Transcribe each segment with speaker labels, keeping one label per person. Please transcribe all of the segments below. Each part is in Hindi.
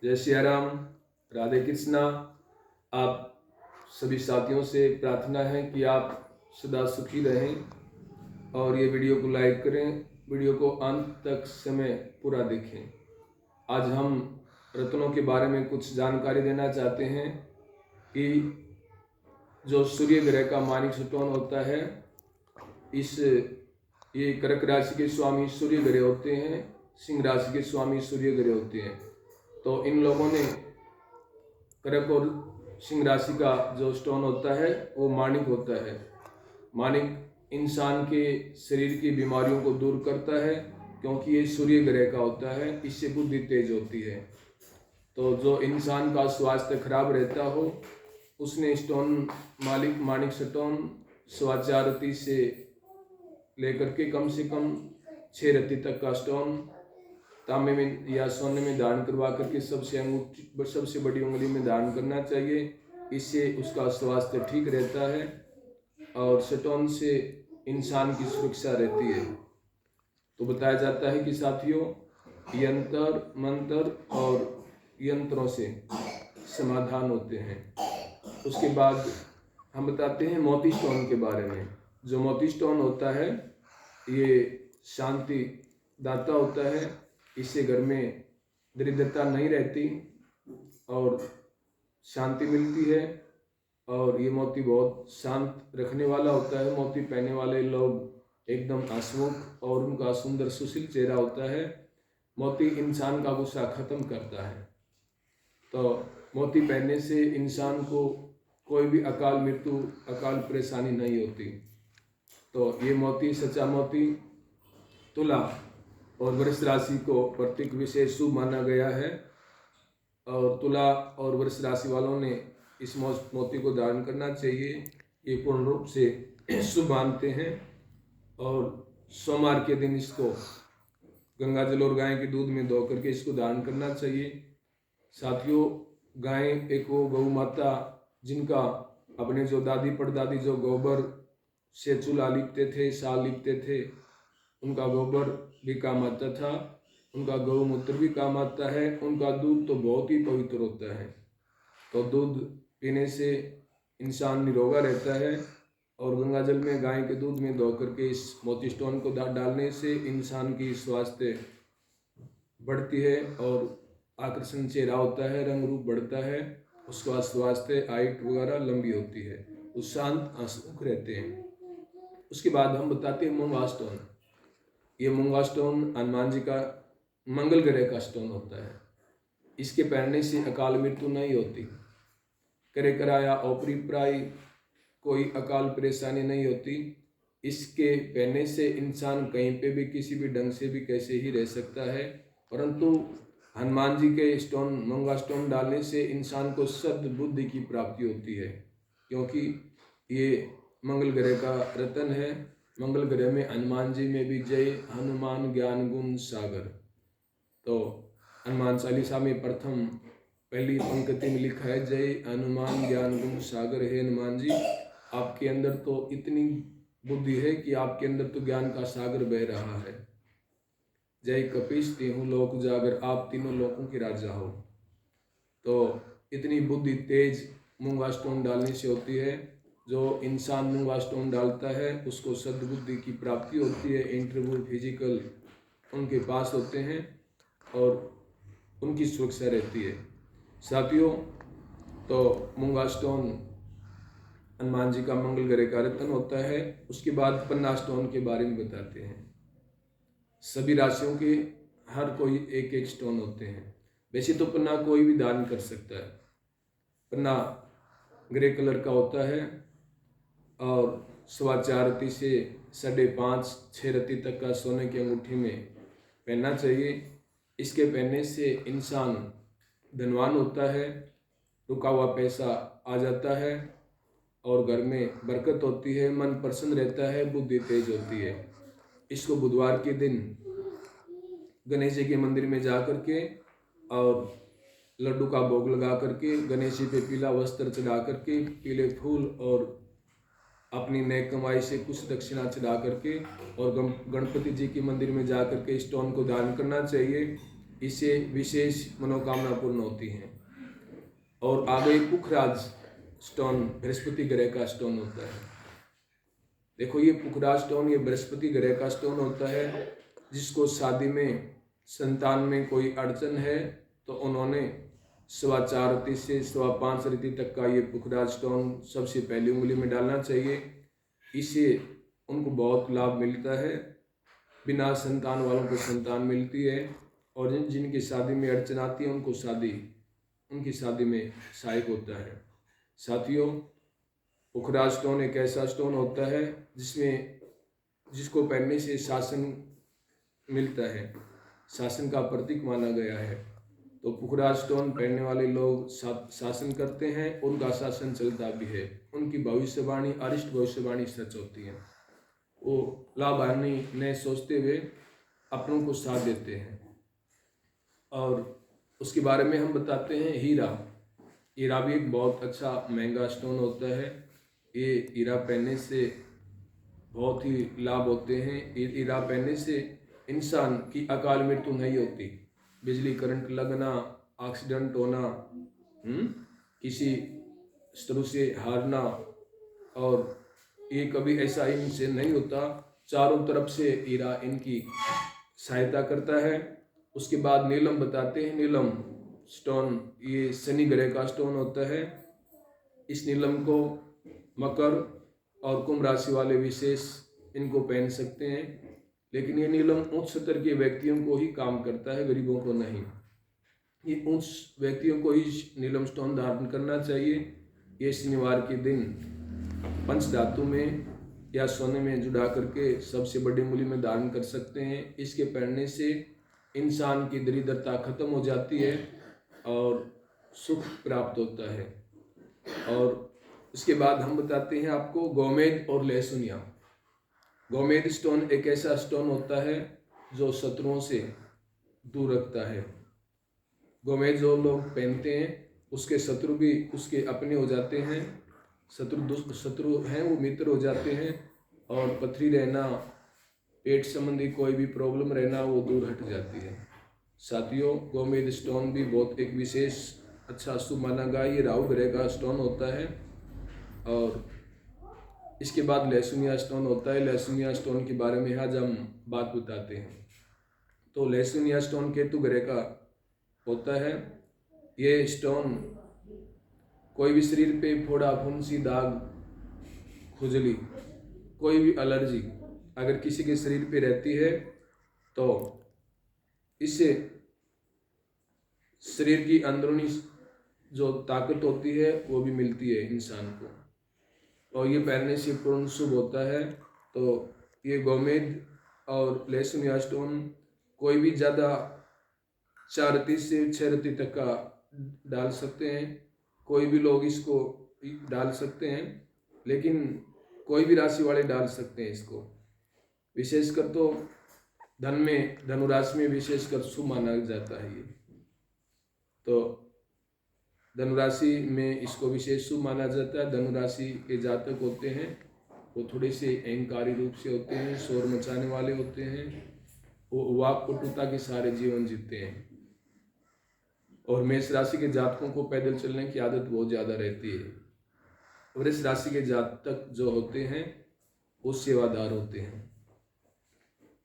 Speaker 1: जय सिया राम, राधे कृष्णा। आप सभी साथियों से प्रार्थना है कि आप सदा सुखी रहें और ये वीडियो को लाइक करें, वीडियो को अंत तक समय पूरा देखें। आज हम रत्नों के बारे में कुछ जानकारी देना चाहते हैं कि जो सूर्य ग्रह का मानिक स्टोन होता है, ये कर्क राशि के स्वामी सूर्य ग्रह होते हैं, सिंह राशि के स्वामी सूर्य ग्रह होते हैं। तो इन लोगों ने कर्क और सिंह राशि का जो स्टोन होता है वो माणिक होता है। माणिक इंसान के शरीर की बीमारियों को दूर करता है, क्योंकि ये सूर्य ग्रह का होता है, इससे बुद्धि तेज होती है। तो जो इंसान का स्वास्थ्य खराब रहता हो, उसने स्टोन माणिक स्टोन 4.25 रत्ती से लेकर के कम से कम 6 रत्ती तक का स्टोन तांबे में या सोने में धारण करवा करके सबसे बड़ी उंगली में धारण करना चाहिए। इससे उसका स्वास्थ्य ठीक रहता है और स्टोन से इंसान की सुरक्षा रहती है। तो बताया जाता है कि साथियों, यंत्र मंत्र और यंत्रों से समाधान होते हैं। उसके बाद हम बताते हैं मोती स्टोन के बारे में। जो मोती स्टोन होता है ये शांति दाता होता है। इससे घर में दरिद्रता नहीं रहती और शांति मिलती है। और ये मोती बहुत शांत रखने वाला होता है। मोती पहनने वाले लोग एकदम हंसमुख और उनका सुंदर सुशील चेहरा होता है। मोती इंसान का गुस्सा खत्म करता है। तो मोती पहनने से इंसान को कोई भी अकाल मृत्यु, अकाल परेशानी नहीं होती। तो ये मोती, सच्चा मोती तुला और वृष राशि को प्रतीक विशेष शुभ माना गया है। और तुला और वृष राशि वालों ने इस मोती को धारण करना चाहिए। ये पूर्ण रूप से शुभ मानते हैं। और सोमवार के दिन इसको गंगा जल और गाय के दूध में धो करके इसको धारण करना चाहिए। साथियों, गाय एक वो गौ माता जिनका अपने जो दादी परदादी जो गोबर से चूल्हा लिपते थे, साल लिपते थे, उनका गोबर भी काम आता था, उनका गौमूत्र भी काम आता है। उनका दूध तो बहुत ही पवित्र होता है। तो दूध पीने से इंसान निरोगा रहता है। और गंगा जल में गाय के दूध में धो करके इस मोती स्टोन को डालने से इंसान की स्वास्थ्य बढ़ती है और आकर्षण चेहरा होता है, रंग रूप बढ़ता है, उसका स्वास्थ्य हाइट वगैरह लंबी होती है, वो शांत हंसमुख रहते हैं। उसके बाद हम बताते हैं मूंगा स्टोन। ये मूंगा स्टोन हनुमान जी का मंगल ग्रह का स्टोन होता है। इसके पहनने से अकाल मृत्यु नहीं होती, करे कराया ओपरी प्राय कोई अकाल परेशानी नहीं होती। इसके पहनने से इंसान कहीं पे भी किसी भी ढंग से भी कैसे ही रह सकता है। परंतु हनुमान जी के स्टोन, मूंगा स्टोन डालने से इंसान को सद्बुद्धि की प्राप्ति होती है, क्योंकि ये मंगल ग्रह का रतन है। मंगल ग्रह में हनुमान जी में भी जय हनुमान ज्ञान गुण सागर। तो हनुमान चालीसा में प्रथम पहली पंक्ति में लिखा है, जय हनुमान ज्ञान गुण सागर। हे हनुमान जी, आपके अंदर तो इतनी बुद्धि है कि आपके अंदर तो ज्ञान का सागर बह रहा है। जय कपीश तेहु लोक उजागर, आप तीनों लोकों के राजा हो। तो इतनी बुद्धि तेज मूंगा स्टोन डालने से होती है। जो इंसान मूंगा स्टोन डालता है उसको सद्बुद्धि की प्राप्ति होती है। इंटरव्यू, फिजिकल उनके पास होते हैं और उनकी सुरक्षा रहती है। साथियों, तो मूंगा स्टोन हनुमान जी का मंगल ग्रह का रत्न होता है। उसके बाद पन्ना स्टोन के बारे में बताते हैं। सभी राशियों के हर कोई एक एक स्टोन होते हैं। वैसे तो पन्ना कोई भी दान कर सकता है। पन्ना ग्रे कलर का होता है और 4.25 रत्ती से 5.5-6 रत्ती तक का सोने की अंगूठी में पहनना चाहिए। इसके पहनने से इंसान धनवान होता है, रुका हुआ पैसा आ जाता है और घर में बरकत होती है, मन प्रसन्न रहता है, बुद्धि तेज होती है। इसको बुधवार के दिन गणेश जी के मंदिर में जा करके और लड्डू का भोग लगा करके, गणेश जी पे पीला वस्त्र चढ़ा करके, पीले फूल और अपनी नेक कमाई से कुछ दक्षिणा चढ़ा करके और गणपति जी के मंदिर में जा करके स्टोन को दान करना चाहिए। इससे विशेष मनोकामना पूर्ण होती हैं। और आगे पुखराज स्टोन बृहस्पति ग्रह का स्टोन होता है। देखो ये पुखराज स्टोन ये बृहस्पति ग्रह का स्टोन होता है। जिसको शादी में संतान में कोई अड़चन है तो उन्होंने 4.25 रीति से 5.25 रीति तक का ये पुखराज स्टोन सबसे पहली उंगली में डालना चाहिए। इससे उनको बहुत लाभ मिलता है। बिना संतान वालों को संतान मिलती है और जिनकी शादी में अड़चन आती है उनकी शादी में सहायक होता है। साथियों, पुखराज स्टोन एक ऐसा स्टोन होता है जिसको पहनने से शासन मिलता है, शासन का प्रतीक माना गया है। तो पुखराज स्टोन पहनने वाले लोग शासन करते हैं, उनका शासन चलता भी है। उनकी भविष्यवाणी अरिष्ट भविष्यवाणी सच होती है। वो लाभ हानि न सोचते हुए अपनों को साथ देते हैं। और उसके बारे में हम बताते हैं हीरा भी एक बहुत अच्छा महंगा स्टोन होता है। ये हीरा पहनने से बहुत ही लाभ होते हैं। हीरा पहनने से इंसान की अकाल मृत्यु नहीं होती। बिजली करंट लगना, एक्सीडेंट होना, किसी शत्रु से हारना, और ये कभी ऐसा इनसे नहीं होता। चारों तरफ से हीरा इनकी सहायता करता है। उसके बाद नीलम बताते हैं। नीलम स्टोन ये शनि ग्रह का स्टोन होता है। इस नीलम को मकर और कुंभ राशि वाले विशेष इनको पहन सकते हैं। लेकिन ये नीलम उच्च स्तर के व्यक्तियों को ही काम करता है, गरीबों को नहीं। ये उच्च व्यक्तियों को ही नीलम स्टोन धारण करना चाहिए। ये शनिवार के दिन पंचधातु में या सोने में जुड़ा करके सबसे बड़ी मूल्य में धारण कर सकते हैं। इसके पहनने से इंसान की दरिद्रता खत्म हो जाती है और सुख प्राप्त होता है। और इसके बाद हम बताते हैं आपको गोमेद और लहसुनिया। गोमेद स्टोन एक ऐसा स्टोन होता है जो शत्रुओं से दूर रखता है। गोमेद जो लोग पहनते हैं उसके शत्रु भी उसके अपने हो जाते हैं। शत्रु हैं वो मित्र हो जाते हैं। और पथरी रहना, पेट संबंधी कोई भी प्रॉब्लम रहना वो दूर हट जाती है। साथियों, गोमेद स्टोन भी बहुत एक विशेष अच्छा शुभ माना गया। ये राहु ग्रह का स्टोन होता है। और इसके बाद लहसुनिया स्टोन होता है। लहसुनिया स्टोन के बारे में आज हम बात बताते हैं। तो लहसुनिया स्टोन केतु ग्रह का होता है। ये स्टोन कोई भी शरीर पे फोड़ा, फुंसी, दाग, खुजली, कोई भी एलर्जी अगर किसी के शरीर पे रहती है तो इससे शरीर की अंदरूनी जो ताकत होती है वो भी मिलती है इंसान को। और ये पहनने से पूर्ण शुभ होता है। तो ये गोमेद और लहसुनिया स्टोन कोई भी ज़्यादा 4 रत्ती से 6 रत्ती तक का डाल सकते हैं। कोई भी लोग इसको डाल सकते हैं, लेकिन कोई भी राशि वाले डाल सकते हैं इसको। विशेषकर तो धनु राशि में विशेषकर शुभ माना जाता है ये। तो धनु राशि में इसको विशेष शुभ माना जाता है। धनु राशि के जातक होते हैं वो थोड़े से अहंकारी रूप से होते हैं, शोर मचाने वाले होते हैं, वो वाक पटुता के सारे जीवन जीते हैं। और मेष राशि के जातकों को पैदल चलने की आदत बहुत ज़्यादा रहती है। वृष राशि के जातक जो होते हैं वो सेवादार होते हैं।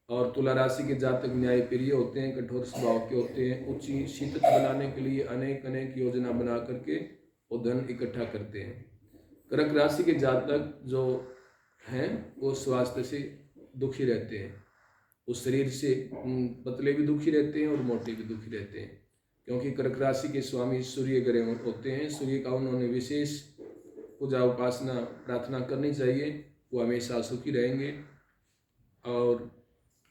Speaker 1: और तुला राशि के जातक न्यायप्रिय होते हैं, कठोर स्वभाव के होते हैं। उच्च शिक्षित बनाने के लिए अनेक योजना बना करके वो धन इकट्ठा करते हैं। कर्क राशि के जातक जो हैं वो स्वास्थ्य से दुखी रहते हैं। उस शरीर से पतले भी दुखी रहते हैं और मोटे भी दुखी रहते हैं, क्योंकि कर्क राशि के स्वामी सूर्य ग्रह होते हैं। सूर्य का उन्होंने विशेष पूजा उपासना प्रार्थना करनी चाहिए, वो हमेशा सुखी रहेंगे। और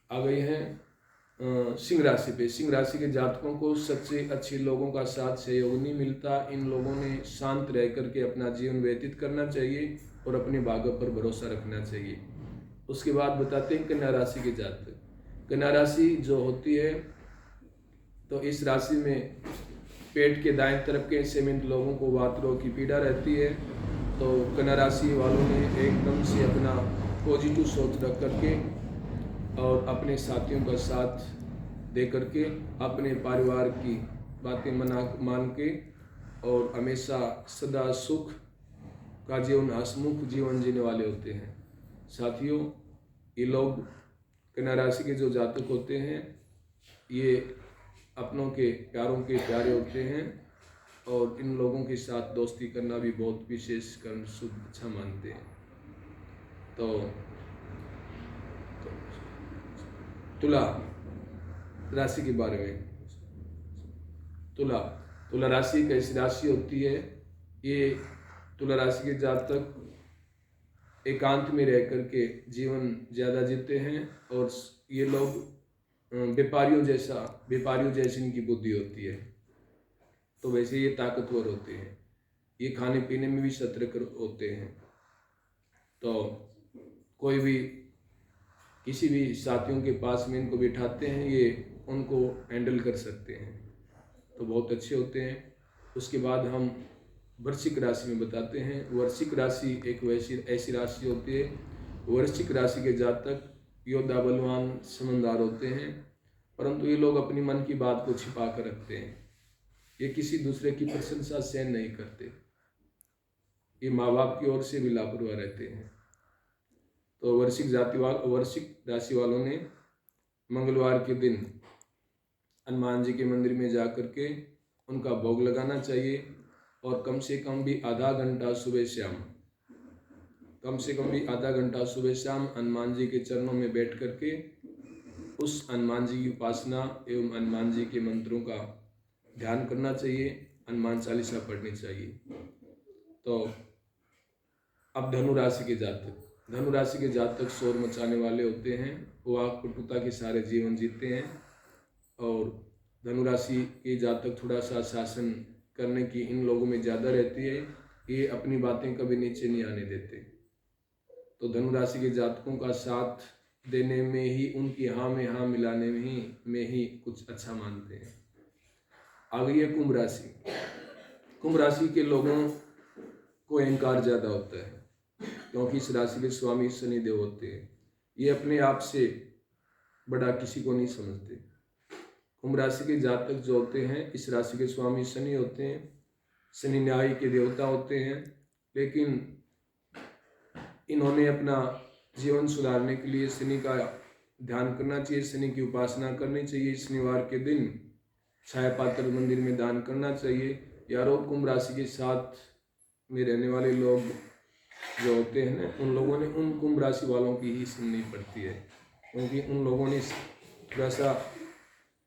Speaker 1: आ गई हैं सिंह राशि पे। सिंह राशि के जातकों को सच्चे अच्छे लोगों का साथ सहयोग नहीं मिलता। इन लोगों ने शांत रह करके अपना जीवन व्यतीत करना चाहिए और अपने भाग्य पर भरोसा रखना चाहिए। उसके बाद बताते हैं कन्या राशि के जातक। कन्या राशि जो होती है तो इस राशि में पेट के दाएं तरफ के सीमित लोगों को वात रोग की पीड़ा रहती है। तो कन्या राशि वालों ने एकदम से अपना पॉजिटिव सोच रख करके और अपने साथियों का साथ दे करके अपने परिवार की बातें मान के और हमेशा सदा सुख का जीवन, हंसमुख जीवन जीने वाले होते हैं। साथियों, ये लोग कन्या राशि के जो जातक होते हैं ये अपनों के प्यारों के प्यारे होते हैं और इन लोगों के साथ दोस्ती करना भी बहुत विशेष कर्म शुभ अच्छा मानते हैं। तो तुला राशि के बारे में, तुला राशि एक ऐसी राशि होती है, ये तुला राशि के जातक एकांत में रह करके जीवन ज़्यादा जीते हैं और ये लोग व्यापारियों जैसी इनकी बुद्धि होती है। तो वैसे ये ताकतवर होते हैं, ये खाने पीने में भी सतर्क होते हैं। तो कोई भी किसी भी साथियों के पास में इनको बिठाते हैं, ये उनको हैंडल कर सकते हैं, तो बहुत अच्छे होते हैं। उसके बाद हम वृश्चिक राशि में बताते हैं। वृश्चिक राशि एक ऐसी राशि होती है, वृश्चिक राशि के जातक योद्धा बलवान समझदार होते हैं, परंतु ये लोग अपनी मन की बात को छिपा कर रखते हैं। ये किसी दूसरे की प्रशंसा सहन नहीं करते, ये माँ बाप की ओर से भी लापरवाह रहते हैं। तो वृश्चिक राशि वालों ने मंगलवार के दिन हनुमान जी के मंदिर में जा कर के उनका भोग लगाना चाहिए और कम से कम भी आधा घंटा सुबह शाम हनुमान जी के चरणों में बैठ करके उस हनुमान जी की उपासना एवं हनुमान जी के मंत्रों का ध्यान करना चाहिए, हनुमान चालीसा पढ़नी चाहिए। तो अब धनु राशि के जातक शोर मचाने वाले होते हैं, वो आग पटुता के सारे जीवन जीते हैं और धनु राशि के जातक थोड़ा सा शासन करने की इन लोगों में ज़्यादा रहती है, ये अपनी बातें कभी नीचे नहीं आने देते। तो धनु राशि के जातकों का साथ देने में ही, उनकी हाँ में हाँ मिलाने में ही कुछ अच्छा मानते हैं। आगे है कुंभ राशि के लोगों को अहंकार ज़्यादा होता है, क्योंकि इस राशि के स्वामी शनिदेव होते हैं। ये अपने आप से बड़ा किसी को नहीं समझते। कुंभ राशि के जातक जो होते हैं, इस राशि के स्वामी शनि होते हैं, शनि न्याय के देवता होते हैं, लेकिन इन्होंने अपना जीवन सुधारने के लिए शनि का ध्यान करना चाहिए, शनि की उपासना करनी चाहिए। शनिवार के दिन छाया पात्र मंदिर में दान करना चाहिए। यारों, कुंभ राशि के साथ में रहने वाले लोग जो होते हैं ना, उन लोगों ने उन कुंभ राशि वालों की ही सुननी पड़ती है, क्योंकि उन लोगों ने थोड़ा सा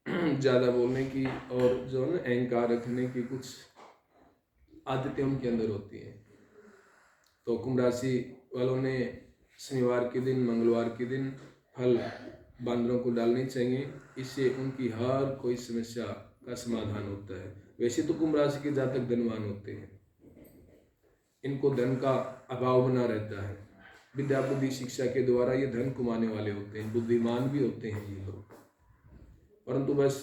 Speaker 1: ज़्यादा बोलने की और जो है ना अहंकार रखने की कुछ आदतें उनके अंदर होती हैं। तो कुंभ राशि वालों ने शनिवार के दिन, मंगलवार के दिन फल बांदरों को डालने चाहिए, इससे उनकी हर कोई समस्या का समाधान होता है। वैसे तो कुंभ राशि के जातक धनवान होते हैं, इनको धन का अभाव बना रहता है, विद्या बुद्धि शिक्षा के द्वारा ये धन कमाने वाले होते हैं, बुद्धिमान भी होते हैं ये लोग, परंतु बस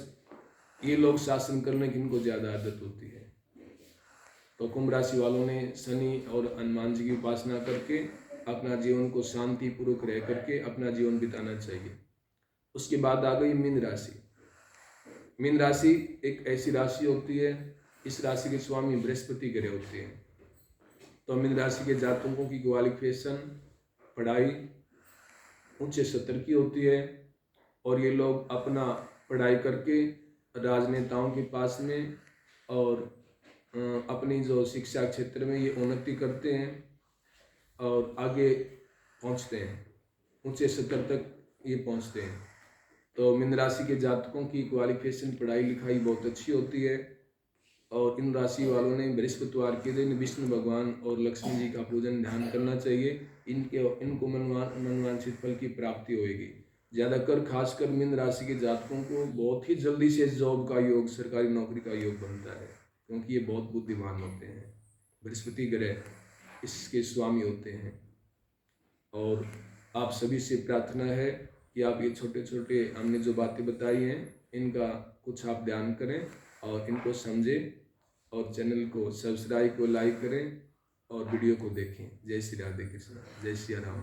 Speaker 1: ये लोग शासन करने की इनको ज़्यादा आदत होती है। तो कुंभ राशि वालों ने शनि और हनुमान जी की उपासना करके अपना जीवन को शांति पूर्वक रह करके अपना जीवन बिताना चाहिए। उसके बाद आ गई मीन राशि एक ऐसी राशि होती है, इस राशि के स्वामी बृहस्पति ग्रह होते हैं। तो मीन राशि के जातकों की क्वालिफिकेशन, पढ़ाई उच्च स्तर की होती है और ये लोग अपना पढ़ाई करके राजनेताओं के पास में और अपनी जो शिक्षा क्षेत्र में ये उन्नति करते हैं और आगे पहुंचते हैं, ऊंचे स्तर तक ये पहुंचते हैं। तो मीन राशि के जातकों की क्वालिफिकेशन, पढ़ाई लिखाई बहुत अच्छी होती है और इन राशि वालों ने बृहस्पतिवार के दिन विष्णु भगवान और लक्ष्मी जी का पूजन ध्यान करना चाहिए। इनको मनवांछित फल की प्राप्ति होगी। ज़्यादातर खासकर मीन राशि के जातकों को बहुत ही जल्दी से जॉब का योग, सरकारी नौकरी का योग बनता है, क्योंकि ये बहुत बुद्धिमान होते हैं। बृहस्पति ग्रह इसके स्वामी होते हैं। और आप सभी से प्रार्थना है कि आप ये छोटे छोटे हमने जो बातें बताई हैं, इनका कुछ आप ध्यान करें और इनको समझें और चैनल को सब्सक्राइब को लाइक करें और वीडियो को देखें। जय श्री राधे कृष्ण, जय श्री राम।